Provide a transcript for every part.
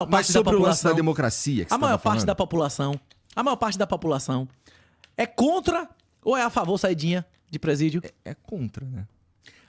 Mas sobre o lance da democracia que você a maior parte falando? da população, a maior parte da população é contra ou é a favor saidinha de presídio? É contra, né?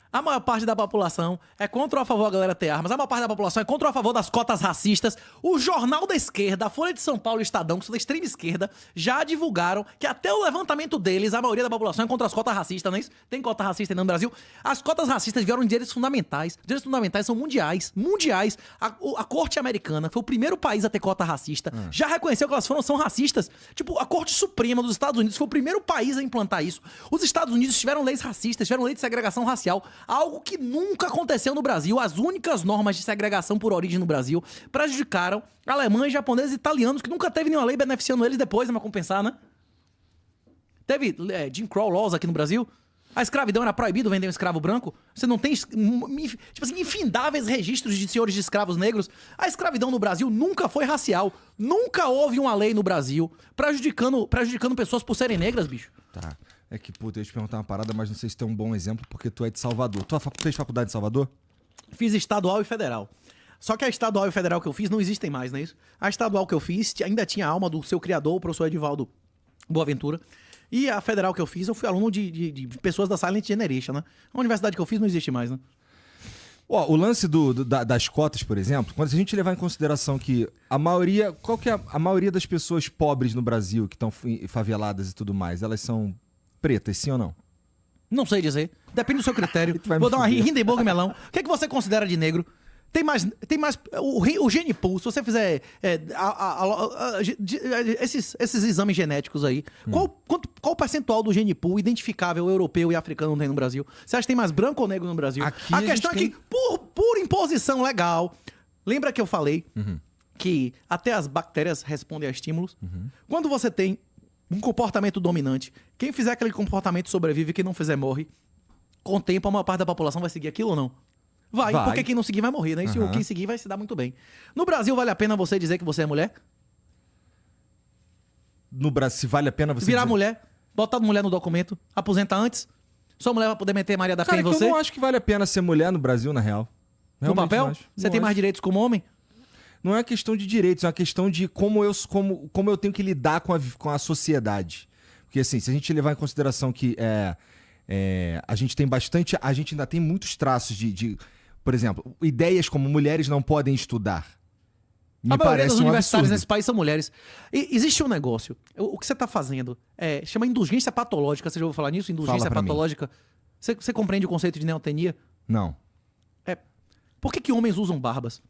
A maior parte da população é contra ou a favor a galera ter armas. A maior parte da população é contra ou a favor das cotas racistas. O Jornal da Esquerda, a Folha de São Paulo e o Estadão, que são da extrema esquerda, já divulgaram que até o levantamento deles, a maioria da população é contra as cotas racistas, não é isso? Tem cota racista ainda no Brasil. As cotas racistas vieram de direitos fundamentais. Direitos fundamentais são mundiais. Mundiais. A Corte Americana foi o primeiro país a ter cota sacista. Já reconheceu que elas são racistas. Tipo, a Corte Suprema dos Estados Unidos foi o primeiro país a implantar isso. Os Estados Unidos tiveram leis racistas, tiveram lei de segregação racial. Algo que nunca aconteceu no Brasil. As únicas normas de segregação por origem no Brasil prejudicaram alemães, japoneses e italianos, que nunca teve nenhuma lei beneficiando eles depois, pra compensar, né? Teve Jim Crow Laws aqui no Brasil. A escravidão era proibido vender um escravo branco. Você não tem, tipo assim, infindáveis registros de senhores de escravos negros. A escravidão no Brasil nunca foi racial. Nunca houve uma lei no Brasil prejudicando pessoas por serem negras, bicho. Tá. É que, puta, eu ia te perguntar uma parada, mas não sei se tem um bom exemplo, porque tu é de Salvador. Tu fez faculdade de Salvador? Fiz estadual e federal. Só que a estadual e federal que eu fiz não existem mais, não é isso? A estadual que eu fiz ainda tinha a alma do seu criador, o professor Edivaldo Boaventura. E a federal que eu fiz, eu fui aluno de pessoas da Silent Generation, né? A universidade que eu fiz não existe mais, né? Ó, o lance das cotas, por exemplo, quando a gente levar em consideração que a maioria... Qual que é a maioria das pessoas pobres no Brasil, que estão faveladas e tudo mais, elas são pretas, sim ou não? Não sei dizer. Depende do seu critério. Vou dar uma Hindenburg Melão. O que você considera de negro? Tem mais o gene pool, se você fizer esses exames genéticos aí, qual o percentual do gene pool identificável europeu e africano tem no Brasil? Você acha que tem mais branco ou negro no Brasil? Aqui a questão é que, por imposição legal, lembra que eu falei que até as bactérias respondem a estímulos? Quando você tem um comportamento dominante, quem fizer aquele comportamento sobrevive, quem não fizer morre. Com o tempo, a maior parte da população vai seguir aquilo ou não? Vai, porque quem não seguir vai morrer, né? E quem seguir vai se dar muito bem. No Brasil, vale a pena você dizer que você é mulher? No Brasil, se vale a pena você virar dizer... mulher, botar mulher no documento, aposentar antes, sua mulher vai poder meter Maria da Penha em você? Eu não acho que vale a pena ser mulher no Brasil, na real. No papel? Você tem mais direitos como homem? Não é uma questão de direitos, é uma questão de como eu tenho que lidar com a sociedade. Porque assim, se a gente levar em consideração que a gente tem bastante... A gente ainda tem muitos traços de por exemplo, ideias como mulheres não podem estudar. A maioria dos universitários nesse país são mulheres. E existe um negócio. O que você está fazendo chama indulgência patológica. Você já ouviu falar nisso? Indulgência patológica. Você compreende o conceito de neotenia? Não. Por que homens usam barbas?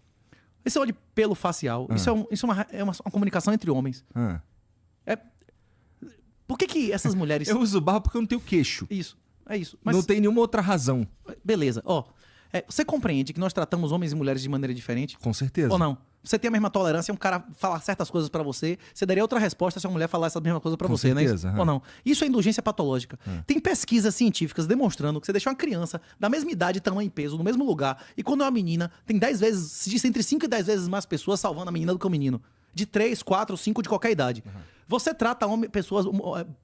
Isso é de pelo facial. Isso é uma comunicação entre homens. Por que essas mulheres... Eu uso barba porque eu não tenho queixo. Isso, é isso. Mas... Não tem nenhuma outra razão. Beleza, você compreende que nós tratamos homens e mulheres de maneira diferente? Com certeza. Ou não? Você tem a mesma tolerância, um cara falar certas coisas pra você, você daria outra resposta se a mulher falar essa mesma coisa pra você, certeza, né? Ou não? Isso é indulgência patológica. Tem pesquisas científicas demonstrando que você deixa uma criança da mesma idade, tamanho e peso, no mesmo lugar, e quando é uma menina, tem 10 vezes, se diz entre 5 e 10 vezes mais pessoas salvando a menina do que o menino. De 3, 4, 5 de qualquer idade. Você trata pessoas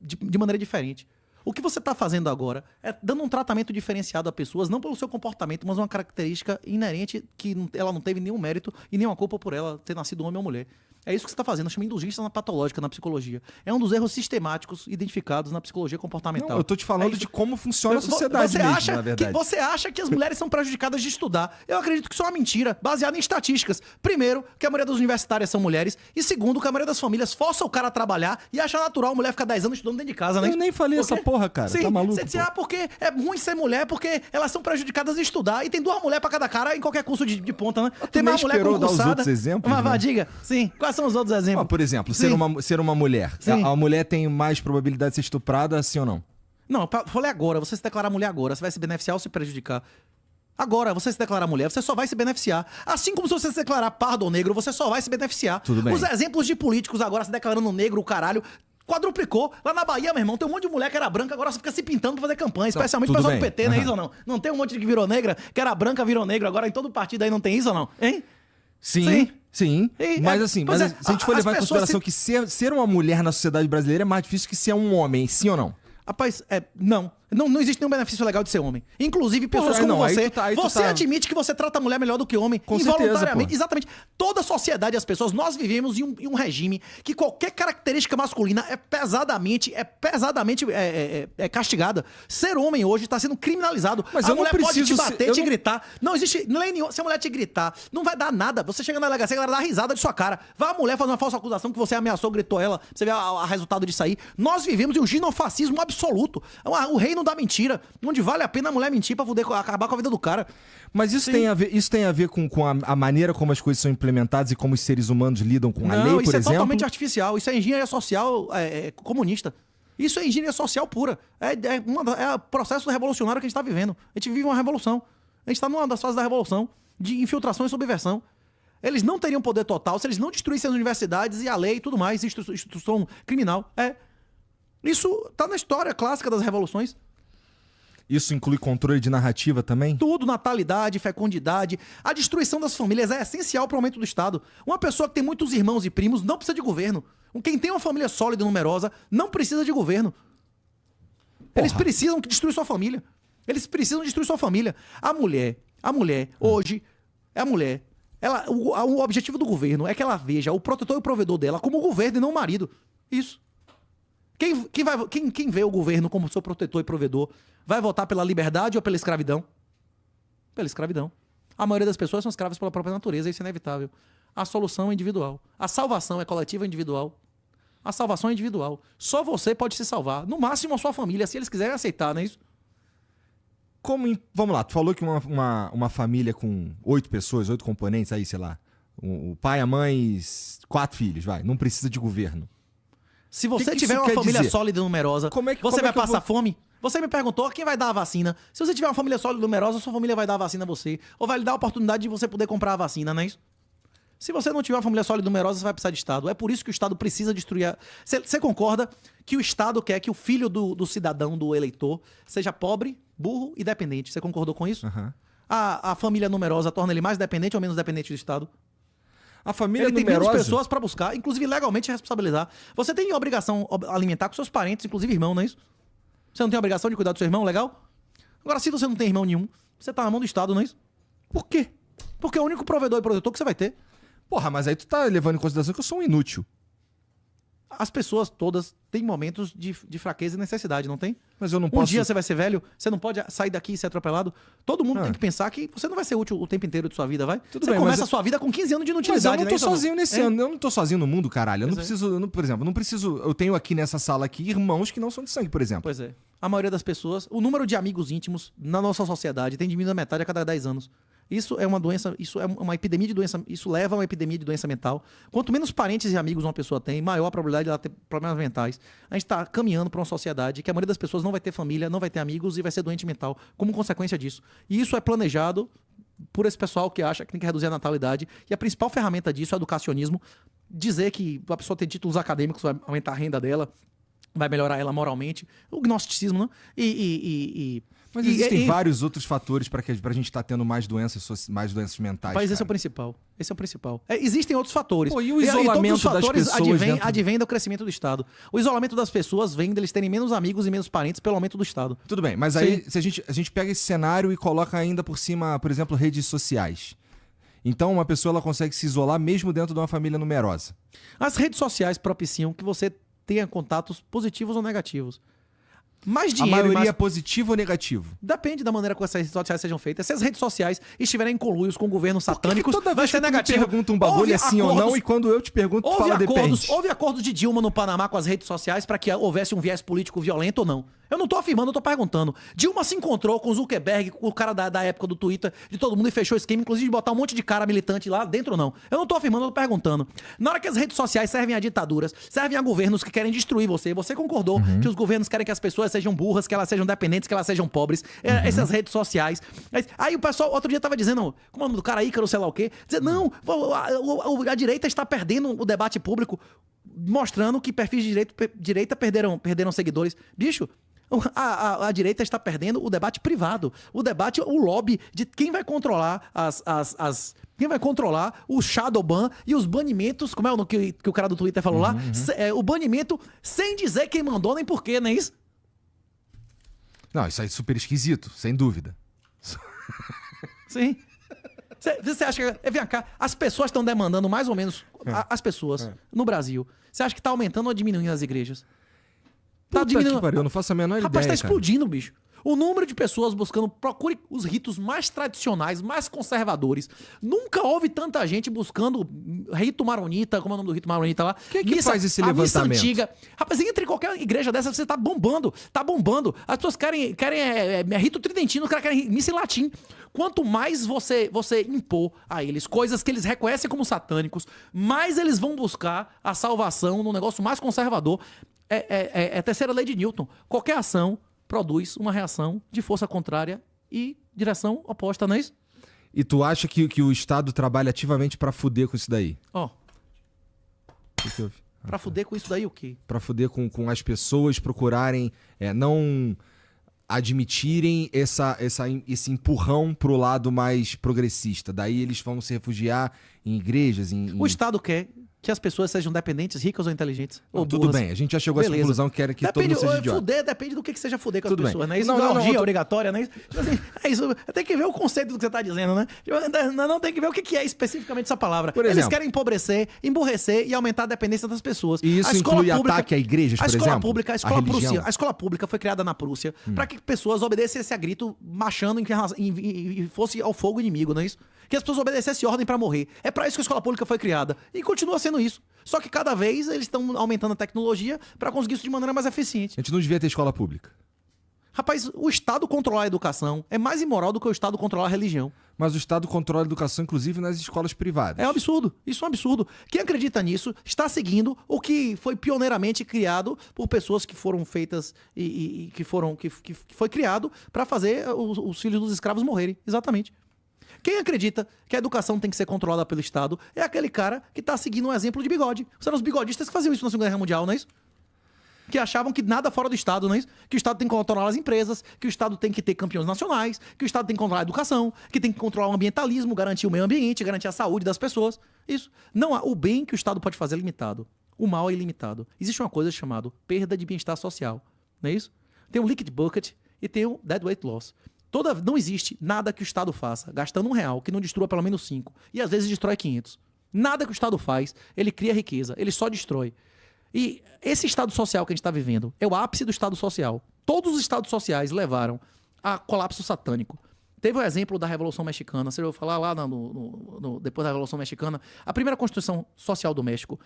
de maneira diferente. O que você está fazendo agora é dando um tratamento diferenciado a pessoas, não pelo seu comportamento, mas uma característica inerente que ela não teve nenhum mérito e nenhuma culpa por ela ter nascido homem ou mulher. É isso que você está fazendo, chama indulgência patológica na psicologia. É um dos erros sistemáticos identificados na psicologia comportamental. Não, eu tô te falando de como funciona a sociedade mesmo, na verdade. Você acha que as mulheres são prejudicadas de estudar? Eu acredito que isso é uma mentira, baseada em estatísticas. Primeiro, que a maioria das universitárias são mulheres. E segundo, que a maioria das famílias força o cara a trabalhar e acha natural a mulher ficar 10 anos estudando dentro de casa, né? Eu nem falei essa porra, cara. Sim, tá maluco? Você diz, porque é ruim ser mulher, porque elas são prejudicadas de estudar. E tem 2 mulheres pra cada cara em qualquer curso de ponta, né? Tem mais mulher concursada. Dar os outros exemplos, mas vá, diga. Sim, quais são os outros exemplos? Por exemplo, ser uma mulher. A mulher tem mais probabilidade de ser estuprada, sim ou não? Não, eu falei agora. Você se declarar mulher agora, você vai se beneficiar ou se prejudicar? Agora, você se declarar mulher, você só vai se beneficiar. Assim como se você se declarar pardo ou negro, você só vai se beneficiar. Tudo bem. Os exemplos de políticos agora se declarando negro, o caralho, quadruplicou. Lá na Bahia, meu irmão, tem um monte de mulher que era branca, agora você fica se pintando pra fazer campanha. Especialmente o pessoal do PT, não é isso ou não? Não tem um monte de que virou negra, que era branca, virou negro. Agora em todo partido aí não tem isso ou não? Hein? Sim. Mas assim, se a gente for levar em consideração que ser uma mulher na sociedade brasileira é mais difícil que ser um homem, sim ou não? Rapaz, não. Não existe nenhum benefício legal de ser homem. Inclusive, pessoas como você. Você admite que você trata a mulher melhor do que homem. Com involuntariamente. certeza, Exatamente. Toda a sociedade, as pessoas, nós vivemos em um regime que qualquer característica masculina é pesadamente castigada. Ser homem hoje está sendo criminalizado. Mas a mulher pode te bater, te não... gritar. Não existe lei nenhuma. Se a mulher te gritar, não vai dar nada. Você chega na delegacia, a galera dá risada de sua cara. Vai a mulher fazer uma falsa acusação que você ameaçou, gritou ela. Você vê o resultado disso aí. Nós vivemos em um ginofascismo absoluto. O reino da mentira. Onde vale a pena a mulher mentir pra poder acabar com a vida do cara. Mas isso tem a ver com a maneira como as coisas são implementadas e como os seres humanos lidam com a lei, por exemplo? Não, isso é totalmente artificial. Isso é engenharia social comunista. Isso é engenharia social pura. É o processo revolucionário que a gente tá vivendo. A gente vive uma revolução. A gente tá numa das fases da revolução de infiltração e subversão. Eles não teriam poder total se eles não destruíssem as universidades e a lei e tudo mais, instituição criminal. Isso tá na história clássica das revoluções. Isso inclui controle de narrativa também? Tudo, natalidade, fecundidade. A destruição das famílias é essencial para o aumento do Estado. Uma pessoa que tem muitos irmãos e primos não precisa de governo. Quem tem uma família sólida e numerosa não precisa de governo. Eles precisam destruir sua família. Eles precisam destruir sua família. A mulher, hoje, o objetivo do governo é que ela veja o protetor e o provedor dela como o governo e não o marido. Isso. Quem vê o governo como seu protetor e provedor vai votar pela liberdade ou pela escravidão? Pela escravidão. A maioria das pessoas são escravas pela própria natureza, isso é inevitável. A solução é individual. A salvação é coletiva e individual. A salvação é individual. Só você pode se salvar. No máximo a sua família, se eles quiserem aceitar, não é isso? Vamos lá, tu falou que uma família com 8 pessoas, 8 componentes, aí, sei lá, o pai, a mãe, 4 filhos, não precisa de governo. Se você tiver uma família sólida e numerosa, você vai passar fome? Você me perguntou quem vai dar a vacina. Se você tiver uma família sólida e numerosa, sua família vai dar a vacina a você. Ou vai lhe dar a oportunidade de você poder comprar a vacina, não é isso? Se você não tiver uma família sólida e numerosa, você vai precisar de Estado. É por isso que o Estado precisa destruir... Você concorda que o Estado quer que o filho do cidadão, do eleitor, seja pobre, burro e dependente? Você concordou com isso? Uhum. A família numerosa torna ele mais dependente ou menos dependente do Estado? A família ele numerosa... tem menos pessoas pra buscar, inclusive legalmente responsabilizar. Você tem obrigação alimentar com seus parentes, inclusive irmão, não é isso? Você não tem obrigação de cuidar do seu irmão, legal? Agora, se você não tem irmão nenhum, você tá na mão do Estado, não é isso? Por quê? Porque é o único provedor e protetor que você vai ter. Porra, mas aí tu tá levando em consideração que eu sou um inútil. As pessoas todas têm momentos de fraqueza e necessidade, não tem? Mas eu não posso... Um dia você vai ser velho, você não pode sair daqui e ser atropelado. Todo mundo tem que pensar que você não vai ser útil o tempo inteiro de sua vida, vai? Tudo você bem, começa a sua vida com 15 anos de inutilidade. Mas eu não tô sozinho nesse ano. Eu não tô sozinho no mundo, caralho. Eu não Pois preciso... por exemplo, não preciso... Eu tenho aqui nessa sala aqui irmãos que não são de sangue, por exemplo. Pois é. A maioria das pessoas... O número de amigos íntimos na nossa sociedade tem diminuído a metade a cada 10 anos. Isso é uma doença, isso é uma epidemia de doença, isso leva a uma epidemia de doença mental. Quanto menos parentes e amigos uma pessoa tem, maior a probabilidade de ela ter problemas mentais. A gente está caminhando para uma sociedade que a maioria das pessoas não vai ter família, não vai ter amigos e vai ser doente mental como consequência disso. E isso é planejado por esse pessoal que acha que tem que reduzir a natalidade. E a principal ferramenta disso é o educacionismo. Dizer que a pessoa ter títulos acadêmicos vai aumentar a renda dela, vai melhorar ela moralmente. O gnosticismo, né? Mas existem vários outros fatores pra gente estar tendo mais doenças mentais. Mas esse é o principal. Esse é o principal. Existem outros fatores. Pô, e o isolamento das pessoas advém do crescimento do Estado. O isolamento das pessoas vem deles terem menos amigos e menos parentes pelo aumento do Estado. Tudo bem, mas aí se a gente pega esse cenário e coloca ainda por cima, por exemplo, redes sociais. Então uma pessoa ela consegue se isolar mesmo dentro de uma família numerosa. As redes sociais propiciam que você tenha contatos positivos ou negativos. Mais dinheiro, a maioria é positivo ou negativo? Depende da maneira como essas redes sociais sejam feitas. Se as redes sociais estiverem em conluios com governos satânicos, toda vez vai ser negativo. Tu me pergunta um bagulho assim ou não, e quando eu te pergunto, tu fala depende. Houve acordos de Dilma no Panamá com as redes sociais para que houvesse um viés político violento ou não? Eu não tô afirmando, eu tô perguntando. Dilma se encontrou com o Zuckerberg, com o cara da época do Twitter, de todo mundo, e fechou o esquema, inclusive de botar um monte de cara militante lá dentro ou não? Eu não tô afirmando, eu tô perguntando. Na hora que as redes sociais servem a ditaduras, servem a governos que querem destruir você concordou que os governos querem que as pessoas sejam burras, que elas sejam dependentes, que elas sejam pobres. Essas redes sociais. Aí o pessoal, outro dia tava dizendo, como é o nome do cara, Ícaro, sei lá o quê, dizendo, não, a direita está perdendo o debate público, mostrando que perfis de direita perderam seguidores. Bicho, a direita está perdendo o debate privado. O debate, o lobby de quem vai controlar quem vai controlar o shadow ban e os banimentos, como é o que o cara do Twitter falou lá? O banimento sem dizer quem mandou nem porquê, não é isso? Não, isso aí é super esquisito, sem dúvida. Sim. Você acha que... Vem cá, as pessoas estão demandando mais ou menos... As pessoas no Brasil. Você acha que tá aumentando ou diminuindo as igrejas? Tá diminuindo. Que pariu, eu não faço a menor Rapaz, ideia, tá explodindo, bicho. O número de pessoas buscando... Procure os ritos mais tradicionais, mais conservadores. Nunca houve tanta gente buscando rito maronita, como é o nome do rito maronita lá? Quem é que faz esse levantamento? A missa antiga. Rapaz, entre em qualquer igreja dessa, você tá bombando. Tá bombando. As pessoas querem rito tridentino, os caras querem missa em latim. Quanto mais você impor a eles coisas que eles reconhecem como satânicos, mais eles vão buscar a salvação num negócio mais conservador. É a terceira lei de Newton. Qualquer ação produz uma reação de força contrária e direção oposta, não é isso? E tu acha que o Estado trabalha ativamente pra fuder com isso daí? Ó. Que houve? Pra fuder com isso daí o quê? Pra fuder com as pessoas procurarem não admitirem esse empurrão pro lado mais progressista. Daí eles vão se refugiar em igrejas, O Estado quer que as pessoas sejam dependentes, ricas ou inteligentes. Não, ou tudo burras. bem, a gente já chegou a essa conclusão que quer que todo mundo seja idiota. Fuder depende do que seja fuder com as Tudo bem. pessoas, né? Isso Não, não é não, orgia não, obrigatória, né? Tipo assim, é isso. Tem que ver o conceito do que você tá dizendo, né? Não tem que ver o que é especificamente essa palavra. Por exemplo, eles querem empobrecer, emburrecer e aumentar a dependência das pessoas. E isso inclui ataque a igrejas, por exemplo? A escola pública foi criada na Prússia para que pessoas obedecessem a grito marchando e fosse ao fogo inimigo, não é isso? Que as pessoas obedecessem ordem para morrer. É para isso que a escola pública foi criada. E continua sendo isso. Só que cada vez eles estão aumentando a tecnologia para conseguir isso de maneira mais eficiente. A gente não devia ter escola pública. Rapaz, o Estado controlar a educação é mais imoral do que o Estado controlar a religião. Mas o Estado controla a educação, inclusive nas escolas privadas. É um absurdo. Isso é um absurdo. Quem acredita nisso está seguindo o que foi pioneiramente criado por pessoas que foram feitas e que foi criado para fazer os filhos dos escravos morrerem. Exatamente. Quem acredita que a educação tem que ser controlada pelo Estado é aquele cara que tá seguindo um exemplo de bigode. Eram os bigodistas que faziam isso na Segunda Guerra Mundial, não é isso? Que achavam que nada fora do Estado, não é isso? Que o Estado tem que controlar as empresas, que o Estado tem que ter campeões nacionais, que o Estado tem que controlar a educação, que tem que controlar o ambientalismo, garantir o meio ambiente, garantir a saúde das pessoas. Isso. Não há. O bem que o Estado pode fazer é limitado. O mal é ilimitado. Existe uma coisa chamada perda de bem-estar social, não é isso? Tem o Liquid Bucket e tem o Deadweight Loss. Não existe nada que o Estado faça, gastando R$1, que não destrua pelo menos 5. E às vezes destrói 500. Nada que o Estado faz, ele cria riqueza, ele só destrói. E esse Estado social que a gente está vivendo é o ápice do Estado social. Todos os Estados sociais levaram a colapso satânico. Teve o exemplo da Revolução Mexicana. Você ouviu falar lá depois da Revolução Mexicana? A primeira Constituição Social do México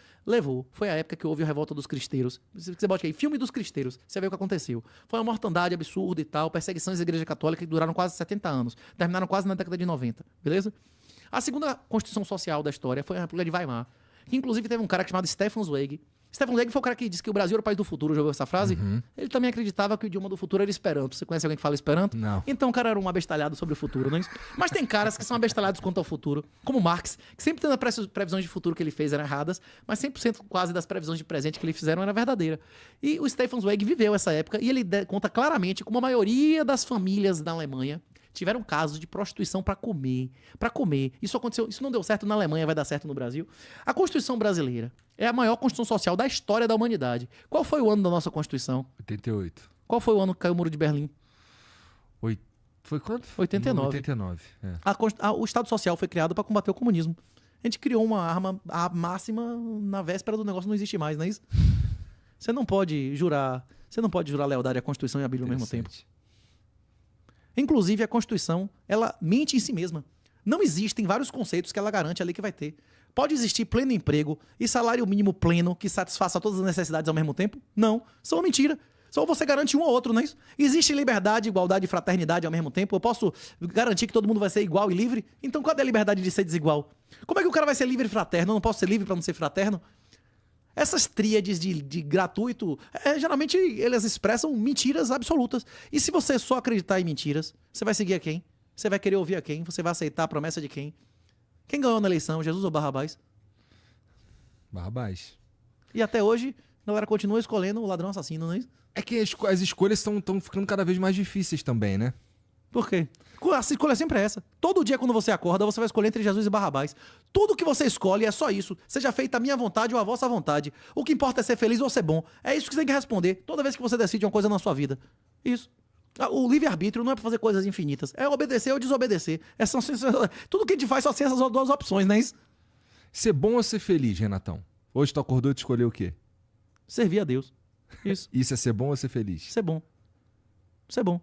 foi a época que houve a revolta dos cristeiros. Você bota aí, filme dos cristeiros. Você vê o que aconteceu. Foi uma mortandade absurda e tal, perseguições da Igreja Católica que duraram quase 70 anos. Terminaram quase na década de 90, beleza? A segunda Constituição Social da história foi a República de Weimar, que inclusive teve um cara chamado Stefan Zweig. Stefan Zweig foi o cara que disse que o Brasil era o país do futuro. Já ouviu essa frase? Uhum. Ele também acreditava que o idioma do futuro era Esperanto. Você conhece alguém que fala Esperanto? Não. Então o cara era um abestalhado sobre o futuro, não é isso? Mas tem caras que são abestalhados quanto ao futuro, como Marx, que sempre tendo as previsões de futuro que ele fez eram erradas, mas 100% quase das previsões de presente que ele fizeram era verdadeira. E o Stefan Zweig viveu essa época e ele conta claramente como a maioria das famílias da Alemanha tiveram casos de prostituição para comer. Para comer. Isso aconteceu, isso não deu certo na Alemanha, vai dar certo no Brasil. A Constituição brasileira é a maior Constituição social da história da humanidade. Qual foi o ano da nossa Constituição? 88. Qual foi o ano que caiu o Muro de Berlim? Foi quando? 89. 89, é. O Estado Social foi criado para combater o comunismo. A gente criou uma arma máxima na véspera do negócio não existe mais, não é isso? Você não pode jurar lealdade à Constituição e à Bíblia ao mesmo tempo. Inclusive, a Constituição, ela mente em si mesma. Não existem vários conceitos que ela garante ali que vai ter. Pode existir pleno emprego e salário mínimo pleno que satisfaça todas as necessidades ao mesmo tempo? Não. São mentira. Só você garante um ou outro, não é isso? Existe liberdade, igualdade e fraternidade ao mesmo tempo? Eu posso garantir que todo mundo vai ser igual e livre? Então, cadê a liberdade de ser desigual? Como é que o cara vai ser livre e fraterno? Eu não posso ser livre para não ser fraterno? Essas tríades de gratuito, geralmente elas expressam mentiras absolutas. E se você só acreditar em mentiras, você vai seguir a quem? Você vai querer ouvir a quem? Você vai aceitar a promessa de quem? Quem ganhou na eleição, Jesus ou Barrabás? Barrabás. E até hoje, a galera continua escolhendo o ladrão assassino, não é isso? É que as escolhas estão ficando cada vez mais difíceis também, né? Por quê? A escolha sempre é essa. Todo dia quando você acorda, você vai escolher entre Jesus e Barrabás. Tudo que você escolhe é só isso. Seja feita a minha vontade ou a vossa vontade. O que importa é ser feliz ou ser bom. É isso que você tem que responder toda vez que você decide uma coisa na sua vida. Isso. O livre-arbítrio não é pra fazer coisas infinitas. É obedecer ou desobedecer. Tudo que a gente faz só tem essas duas opções, não é isso? Ser bom ou ser feliz, Renatão? Hoje tu acordou e tu escolheu o quê? Servir a Deus. Isso. Isso é ser bom ou ser feliz? Isso é bom. Isso é bom.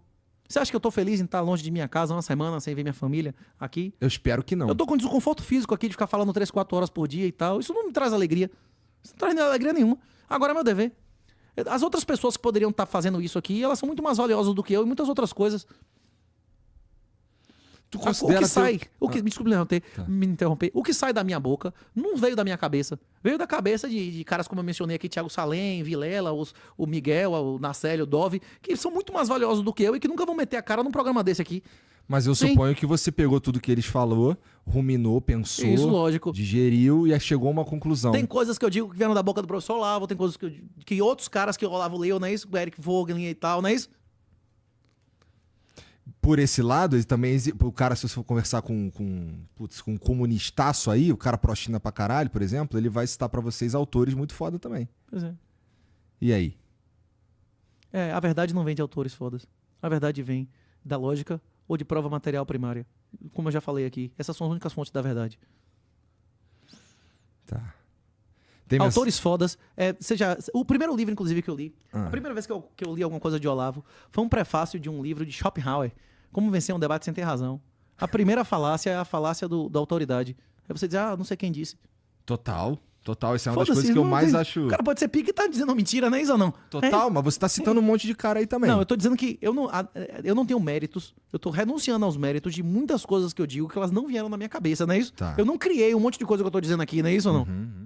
Você acha que eu tô feliz em estar longe de minha casa uma semana sem ver minha família aqui? Eu espero que não. Eu tô com desconforto físico aqui de ficar falando 3, 4 horas por dia e tal. Isso não me traz alegria. Isso não traz alegria nenhuma. Agora é meu dever. As outras pessoas que poderiam estar fazendo isso aqui, elas são muito mais valiosas do que eu e muitas outras coisas. Tu O considera que sai, teu- desculpe me interromper, o que sai da minha boca não veio da minha cabeça. Veio da cabeça de caras como eu mencionei aqui, Thiago Salem, Vilela, o Miguel, o Nacélio, o Dove, que são muito mais valiosos do que eu e que nunca vão meter a cara num programa desse aqui. Mas eu Sim. suponho que você pegou tudo que eles falou, ruminou, pensou, Isso, lógico. digeriu e chegou a uma conclusão. Tem coisas que eu digo que vieram da boca do professor Olavo, tem coisas que outros caras que o Olavo leu, não é isso? O Eric Vogelin e tal, não é isso? Por esse lado, ele também o cara, se você for conversar com um comunistaço aí, o cara pró-China pra caralho, por exemplo, ele vai citar pra vocês autores muito foda também. Pois é. E aí? A verdade não vem de autores fodas. A verdade vem da lógica ou de prova material primária. Como eu já falei aqui, essas são as únicas fontes da verdade. Tá. Autores fodas. O primeiro livro, inclusive, que eu li, Ah. a primeira vez que eu li alguma coisa de Olavo, foi um prefácio de um livro de Schopenhauer, Como Vencer um Debate Sem Ter Razão. A primeira falácia é a falácia da autoridade. Aí você diz, não sei quem disse. Total. Essa é uma das Foda-se, coisas que eu não mais tem- acho. O cara pode ser pique e tá dizendo mentira, não é isso ou não? Total, mas você tá citando um monte de cara aí também. Não, eu tô dizendo que eu não tenho méritos, eu tô renunciando aos méritos de muitas coisas que eu digo que elas não vieram na minha cabeça, não é isso? Tá. Eu não criei um monte de coisa que eu tô dizendo aqui, não é isso ou não? Uhum.